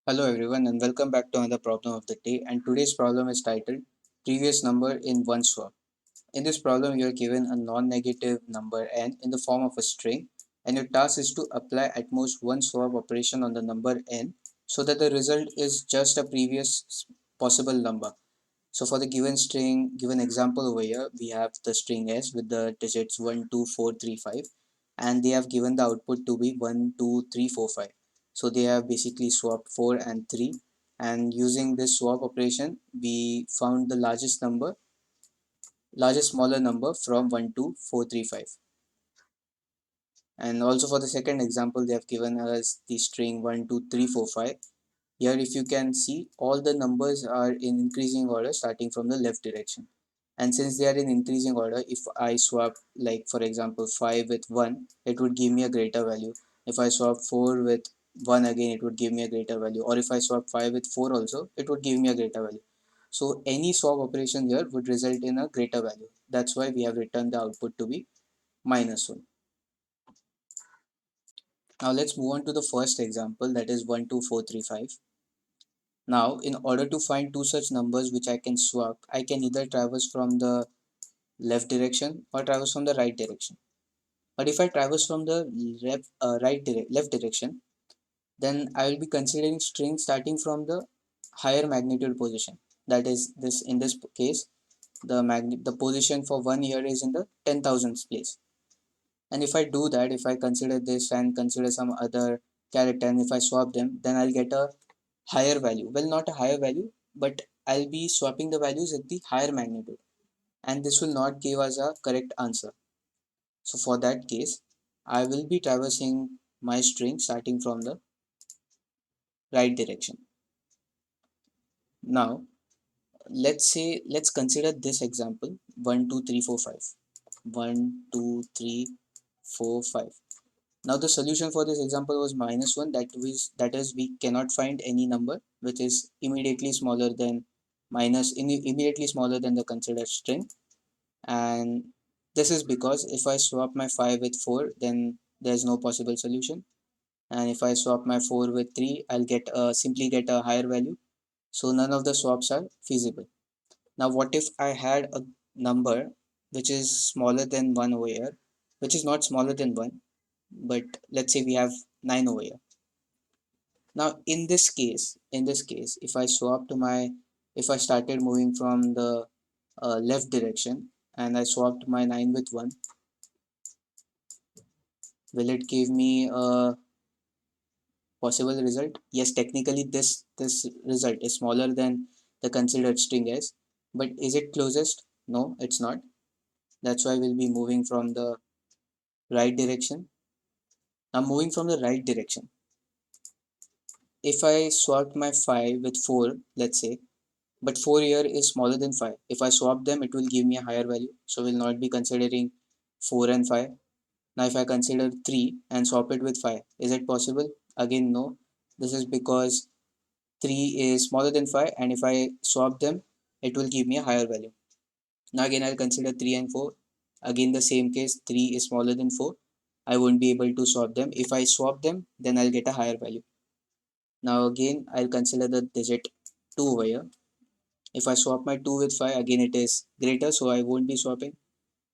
Hello everyone and welcome back to another problem of the day, and today's problem is titled previous number in one swap. In this problem you are given a non-negative number n in the form of a string, and your task is to apply at most one swap operation on the number n so that the result is just a previous possible number. So for the given string, given example over here, we have the string s with the digits 1, 2, 4, 3, 5, and they have given the output to be 1, 2, 3, 4, 5. So they have basically swapped 4 and 3, and using this swap operation, we found the largest smaller number from 1 to 4, 3, 5. And also for the second example, they have given us the string 1, 2, 3, 4, 5. Here if you can see, all the numbers are in increasing order starting from the left direction. And since they are in increasing order, if I swap, like for example 5 with 1, it would give me a greater value. If I swap 4 with 1 again, it would give me a greater value. Or if I swap 5 with 4 also, it would give me a greater value. So any swap operation here would result in a greater value. That's why we have returned the output to be -1. Now let's move on to the first example, that is 1, 2, 4, 3, 5. Now, in order to find two such numbers which I can swap, I can either traverse from the left direction or traverse from the right direction. But if I traverse from the left direction, then I will be considering strings starting from the higher magnitude position. That is, this in this case, the position for 1 here is in the 10,000th place. And if I do that, if I consider this and consider some other character, and if I swap them, then I'll get a higher value. Well, not a higher value, but I'll be swapping the values at the higher magnitude, and this will not give us a correct answer. So for that case, I will be traversing my string starting from the right direction. Now let's consider this example: 1, 2, 3, 4, 5. 1, 2, 3, 4, 5. Now the solution for this example was -1. That is, we cannot find any number which is immediately smaller than immediately smaller than the considered string. And this is because if I swap my 5 with 4, then there's no possible solution. And if I swap my 4 with 3, I'll simply get a higher value. So none of the swaps are feasible. Now what if I had a number which is smaller than 1 over here, which is not smaller than 1, but let's say we have 9 over here. Now in this case, if I started moving from the left direction and I swapped my 9 with 1, will it give me a possible result? Yes, technically this result is smaller than the considered string s, but is it closest? No, it's not. That's why we'll be moving from the right direction. Now moving from the right direction, if I swapped my 5 with 4, let's say, but 4 here is smaller than 5. If I swap them, it will give me a higher value. So we'll not be considering 4 and 5. Now if I consider 3 and swap it with 5, is it possible? Again, no. This is because 3 is smaller than 5, and if I swap them, it will give me a higher value. Now again, I'll consider 3 and 4. Again, the same case, 3 is smaller than 4. I won't be able to swap them. If I swap them, then I'll get a higher value. Now again, I'll consider the digit 2 over here. If I swap my 2 with 5, again it is greater, so I won't be swapping.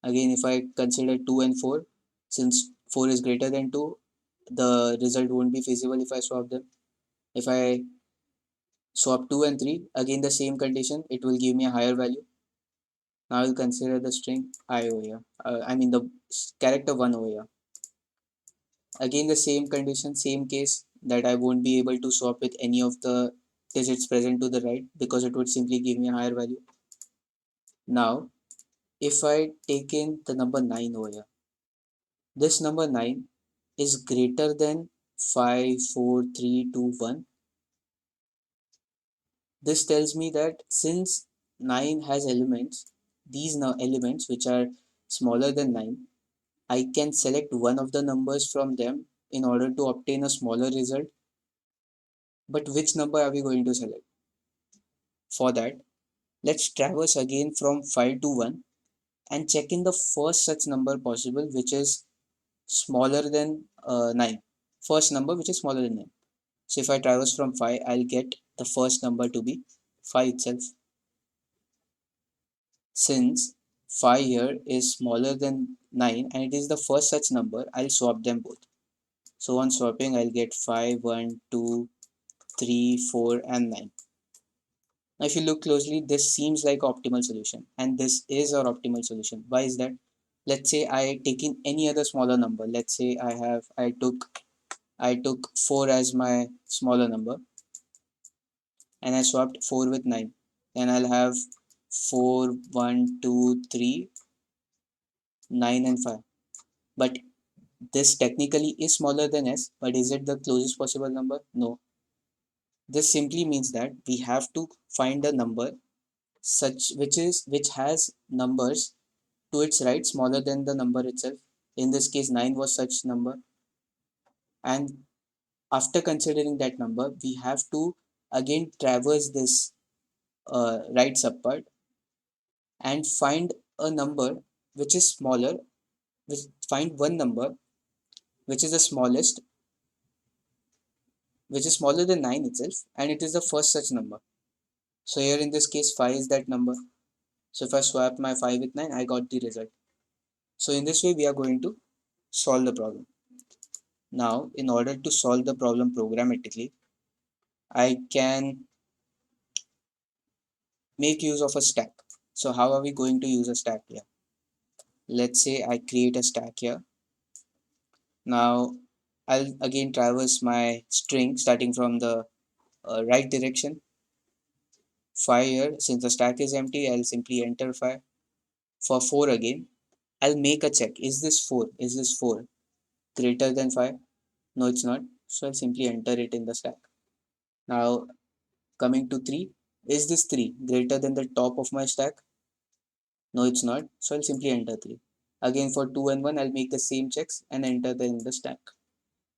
Again, if I consider 2 and 4, since 4 is greater than 2, the result won't be feasible if I swap them. If I swap 2 and 3, again the same condition, it will give me a higher value. Now I will consider the string I over here. I mean the character 1 over here. Again the same condition, same case, that I won't be able to swap with any of the digits present to the right because it would simply give me a higher value. Now if I take in the number 9 over here, this number 9 is greater than 5, 4, 3, 2, 1. This tells me that since 9 has elements, these now elements which are smaller than 9, I can select one of the numbers from them in order to obtain a smaller result. But which number are we going to select? For that, let's traverse again from 5 to 1 and check in the first such number possible which is smaller than 9. First number which is smaller than 9. So if I traverse from 5, I'll get the first number to be 5 itself. Since 5 here is smaller than 9 and it is the first such number, I'll swap them both. So on swapping, I'll get 5, 1, 2, 3, 4, and 9. Now if you look closely, this seems like optimal solution, and this is our optimal solution. Why is that? Let's say I take in any other smaller number. Let's say I took 4 as my smaller number and I swapped 4 with 9. Then I'll have 4, 1, 2, 3, 9 and 5. But this technically is smaller than s, but is it the closest possible number? No. This simply means that we have to find a number which has numbers to its right smaller than the number itself. In this case, 9 was such number, and after considering that number, we have to again traverse this right subpart and find a number which is smaller, find one number which is the smallest, which is smaller than 9 itself, and it is the first such number. So here in this case, 5 is that number. So if I swap my 5 with 9, I got the result. So in this way, we are going to solve the problem. Now, in order to solve the problem programmatically, I can make use of a stack. So how are we going to use a stack here? Let's say I create a stack here. Now, I'll again traverse my string starting from the right direction. 5 here, since the stack is empty, I'll simply enter 5. For 4 again, I'll make a check. Is this 4? Is this 4 greater than 5? No, it's not. So I'll simply enter it in the stack. Now, coming to 3, is this 3 greater than the top of my stack? No, it's not. So I'll simply enter 3. Again, for 2 and 1, I'll make the same checks and enter them in the stack.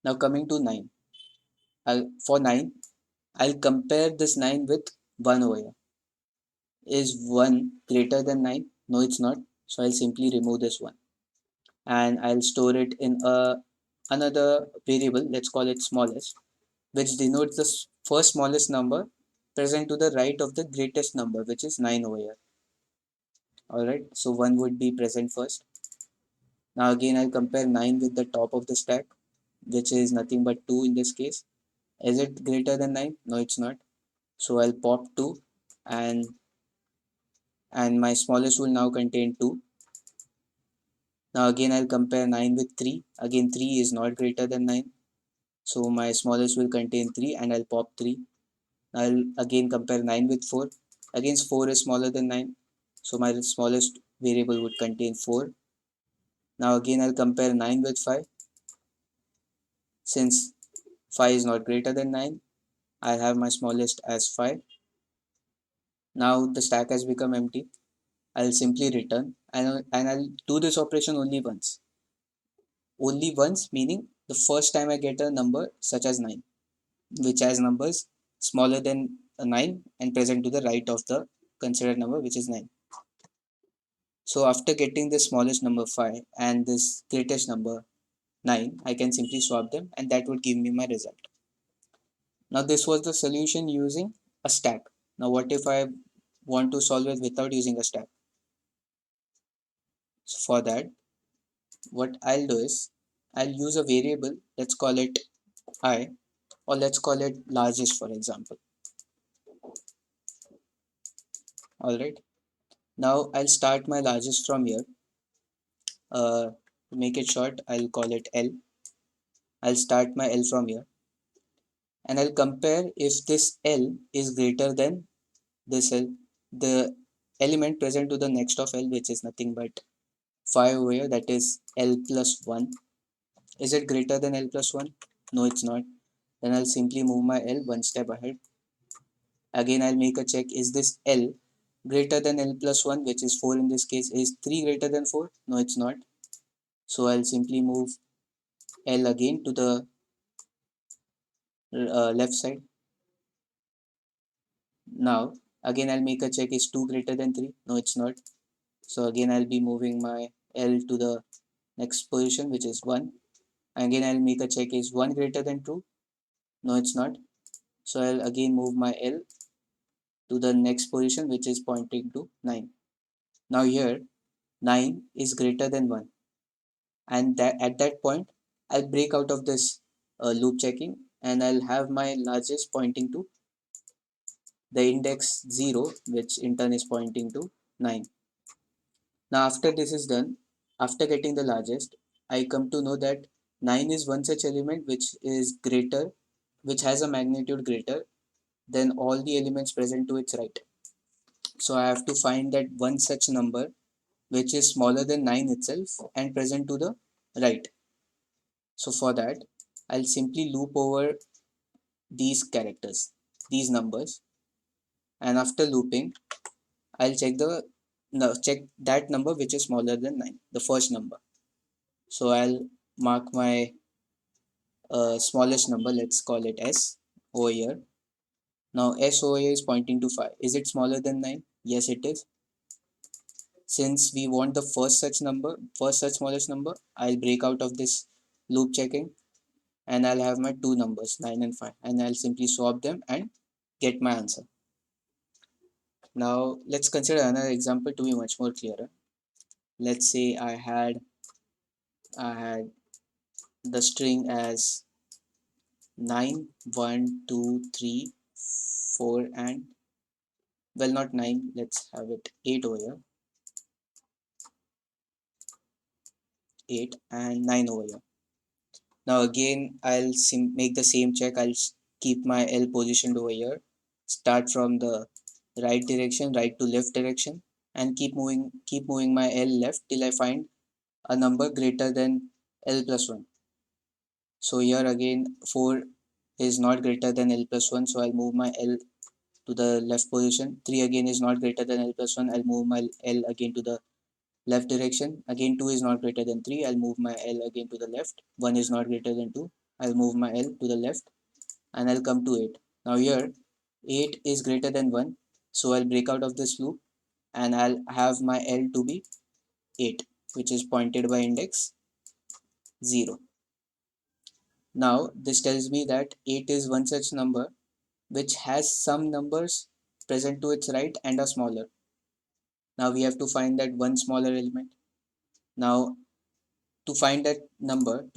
Now, coming to 9. For 9, I'll compare this 9 with 1 over here. Is 1 greater than 9? No, it's not. So I'll simply remove this 1. And I'll store it in another variable, let's call it smallest, which denotes the first smallest number present to the right of the greatest number, which is 9 over here. Alright, so 1 would be present first. Now again, I'll compare 9 with the top of the stack, which is nothing but 2 in this case. Is it greater than 9? No, it's not. So I'll pop 2 and my smallest will now contain 2. Now again, I'll compare 9 with 3. Again, 3 is not greater than 9. So my smallest will contain 3 and I'll pop 3. I'll again compare 9 with 4. Again, 4 is smaller than 9. So my smallest variable would contain 4. Now again, I'll compare 9 with 5. Since 5 is not greater than 9, I have my smallest as 5. Now the stack has become empty. I'll simply return and I'll do this operation only once. Only once meaning the first time I get a number such as 9, which has numbers smaller than a 9 and present to the right of the considered number, which is 9. So after getting the smallest number 5 and this greatest number 9, I can simply swap them and that would give me my result. Now this was the solution using a stack. Now what if I want to solve it without using a stack? So for that, what I'll do is I'll use a variable, let's call it I, or let's call it largest for example. Alright, now I'll start my largest from here. To make it short, I'll call it L. I'll start my L from here and I'll compare if this L is greater than this L, the element present to the next of L, which is nothing but 5 over here, that is L plus 1. Is it greater than L plus 1? No, it's not. Then I'll simply move my L one step ahead. Again, I'll make a check, is this L greater than L plus 1, which is 4 in this case? Is 3 greater than 4? No, it's not. So I'll simply move L again to the left side. Now, again, I'll make a check, is 2 greater than 3? No, it's not. So again, I'll be moving my L to the next position, which is 1. Again, I'll make a check, is 1 greater than 2? No, it's not. So I'll again move my L to the next position, which is pointing to 9. Now here 9 is greater than 1, and that at that point I'll break out of this loop checking, and I'll have my largest pointing to the index 0, which in turn is pointing to 9. Now after this is done, after getting the largest, I come to know that 9 is one such element which is greater, which has a magnitude greater than all the elements present to its right. So I have to find that one such number which is smaller than 9 itself and present to the right. So for that, I'll simply loop over these characters, these numbers, and after looping, I'll check the no, check that number which is smaller than 9, the first number. So I'll mark my smallest number, let's call it S over here. Now S over here is pointing to 5. Is it smaller than 9? Yes, it is. Since we want the first such smallest number, I'll break out of this loop checking, and I'll have my two numbers 9 and 5, and I'll simply swap them and get my answer. Now let's consider another example to be much more clearer. Let's say I had the string as 9, 1, 2, 3, 4, and well, not 9, let's have it 8 over here, 8 and 9 over here. Now again I'll make the same check. I'll keep my L positioned over here, start from the right direction, right to left direction, and keep moving my L left till I find a number greater than L plus 1. So here again 4 is not greater than L plus 1, so I'll move my L to the left position. 3 again is not greater than L plus 1, I'll move my L again to the left direction. Again 2 is not greater than 3, I'll move my L again to the left. 1 is not greater than 2, I'll move my L to the left, and I'll come to 8. Now here 8 is greater than 1, so I'll break out of this loop and I'll have my L to be 8, which is pointed by index 0. Now this tells me that 8 is one such number which has some numbers present to its right and are smaller. Now we have to find that one smaller element. Now to find that number,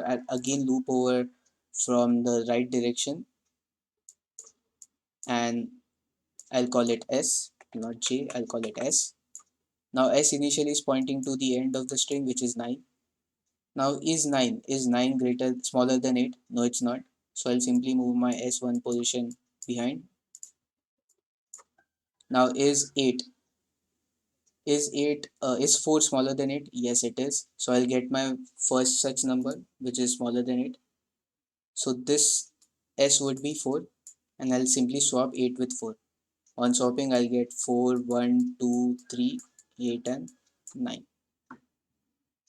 I'll again loop over from the right direction, and I'll call it S, not J, I'll call it S. Now S initially is pointing to the end of the string, which is 9. Now is 9 smaller than 8? No, it's not. So I'll simply move my S one position behind. Now is 4 smaller than 8? Yes, it is. So I'll get my first such number which is smaller than 8. So this S would be 4, and I'll simply swap 8 with 4. On swapping, I'll get 4, 1, 2, 3, 8, and 9.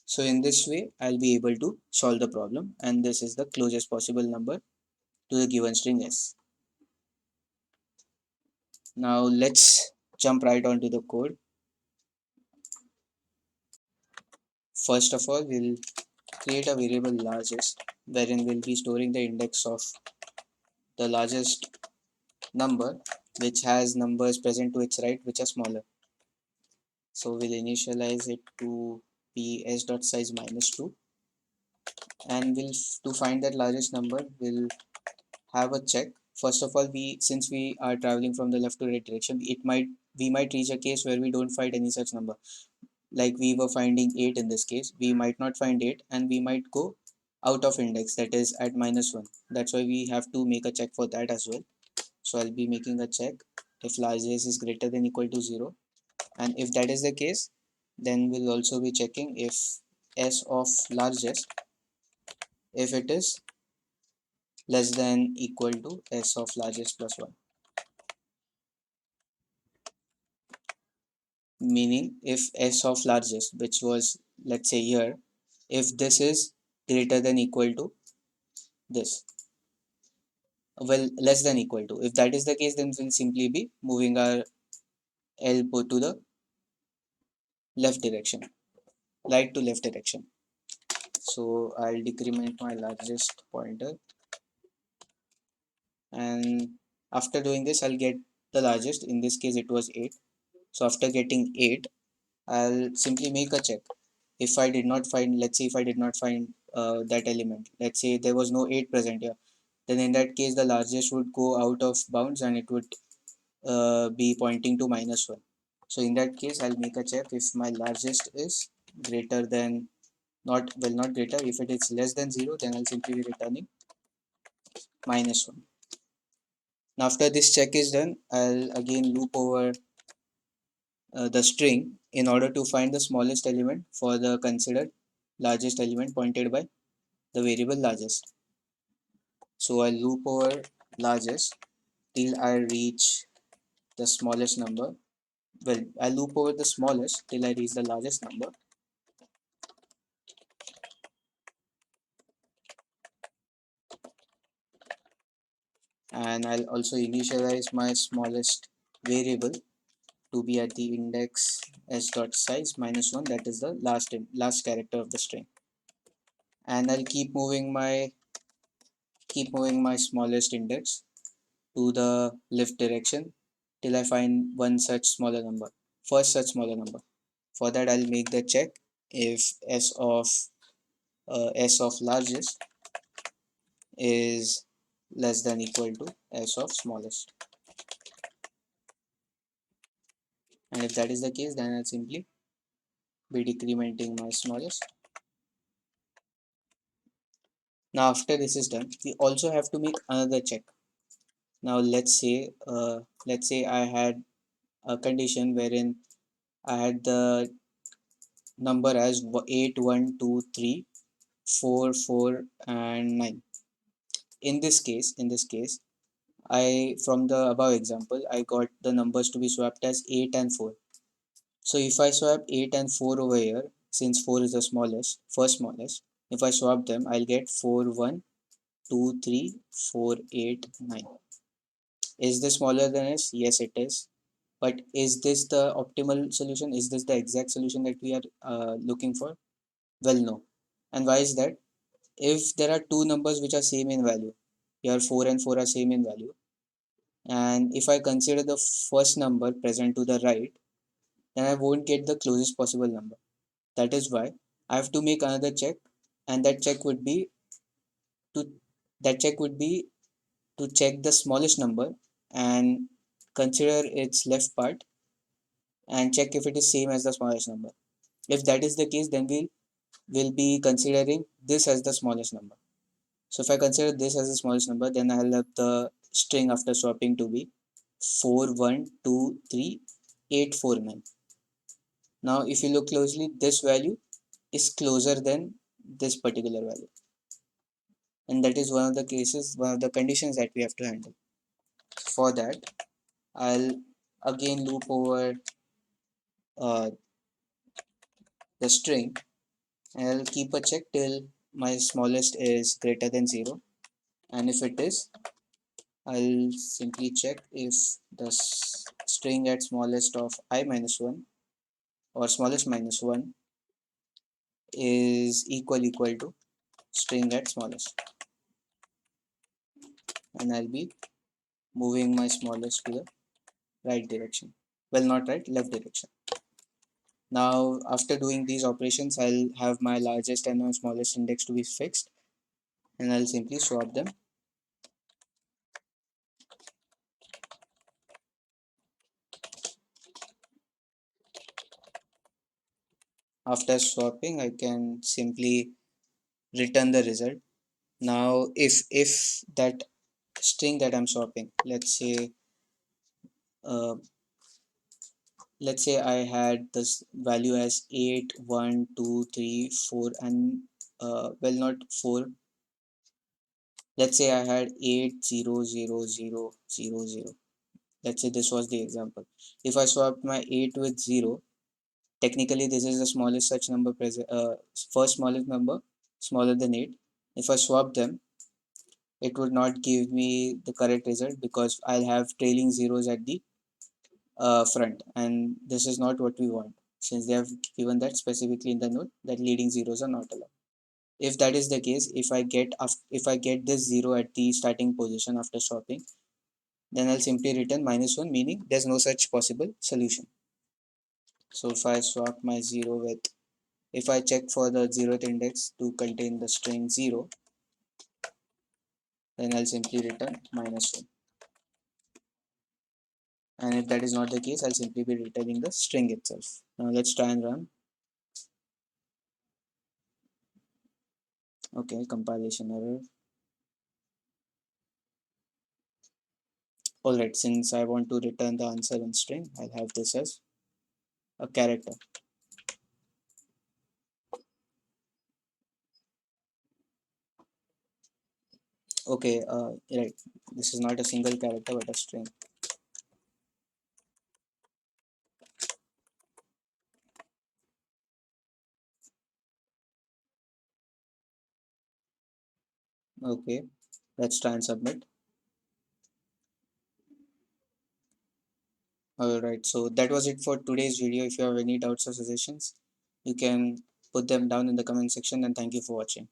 So in this way, I'll be able to solve the problem, and this is the closest possible number to the given string S. Now let's jump right onto the code. First of all, we'll create a variable largest, wherein we'll be storing the index of the largest number which has numbers present to its right which are smaller. So we'll initialize it to be s.size -2, and to find that largest number we'll have a check. First of all, since we are traveling from the left to right direction, we might reach a case where we don't find any such number. Like we were finding 8 in this case, we might not find 8, and we might go out of index, that is at -1. That's why we have to make a check for that as well. So I'll be making a check if largest is greater than equal to 0, and if that is the case, then we'll also be checking if s of largest, if it is less than equal to s of largest plus 1. Meaning if s of largest, which was, let's say here, if this is greater than equal to this, well, less than equal to, if that is the case, then we'll simply be moving our elbow to the left direction, right to left direction. So I'll decrement my largest pointer and after doing this I'll get the largest. In this case it was 8. So after getting 8, I'll simply make a check. If I did not find, let's say if I did not find that element, let's say there was no 8 present here, then in that case the largest would go out of bounds and it would be pointing to -1. So in that case I'll make a check if my largest is greater than, not, well, not greater, if it is less than 0, then I'll simply be returning -1. Now after this check is done, I'll again loop over the string in order to find the smallest element for the considered largest element pointed by the variable largest. So I loop over largest till I reach the smallest number. Well, I loop over the smallest till I reach the largest number, and I'll also initialize my smallest variable to be at the index s dot size -1, that is the last character of the string, and I'll keep moving my smallest index to the left direction till I find one such smaller number, first such smaller number. For that I'll make the check if s of largest is less than equal to s of smallest, and if that is the case then I'll simply be decrementing my smallest. Now after this is done, we also have to make another check. Now let's say I had a condition wherein I had the number as 8, 1, 2, 3, 4, 4, and 9. In this case, I, from the above example, I got the numbers to be swapped as 8 and 4. So if I swap 8 and 4 over here, since 4 is the first smallest, if I swap them, I'll get 4, 1, 2, 3, 4, 8, 9. Is this smaller than s? Yes, it is. But is this the optimal solution? Is this the exact solution that we are looking for? Well, no. And why is that? If there are two numbers which are same in value, here 4 and 4 are same in value, and if I consider the first number present to the right, then I won't get the closest possible number. That is why I have to make another check, and to that check would be to check the smallest number and consider its left part and check if it is same as the smallest number. If that is the case, then we'll be considering this as the smallest number. So if I consider this as the smallest number, then I'll have the string after swapping to be 4, 1, 2, 3, 8, 4, 9. Now if you look closely, this value is closer than this particular value, and that is one of the conditions that we have to handle. For that, I'll again loop over uh, the string, and I'll keep a check till my smallest is greater than 0, and if it is, I'll simply check if the string at smallest of I minus 1 or smallest minus 1 is equal to string at smallest, and I'll be moving my smallest to the right direction. Well, not right, left direction. Now after doing these operations, I'll have my largest and my smallest index to be fixed, and I'll simply swap them. After swapping, I can simply return the result. Now if that string that I'm swapping, uh, let's say I had this value as 8, 1, 2, 3, 4, and well, not 4. Let's say I had 8, 0, 0, 0, 0, 0. Let's say this was the example. If I swapped my 8 with 0, technically this is the smallest such number present, first smallest number smaller than 8. If I swap them, it would not give me the correct result because I'll have trailing zeros at the front, and this is not what we want, since they have given that specifically in the note that leading zeros are not allowed. If that is the case, if I get this 0 at the starting position after swapping, then I'll simply return -1, meaning there's no such possible solution. So if I swap my 0 with, if I check for the 0th index to contain the string 0, then I'll simply return -1. And if that is not the case, I'll simply be returning the string itself. Now let's try and run. Okay, compilation error. Alright, since I want to return the answer in string, I'll have this as a character. Okay, right. This is not a single character but a string. Okay, let's try and submit. Alright, so that was it for today's video. If you have any doubts or suggestions, you can put them down in the comment section, and thank you for watching.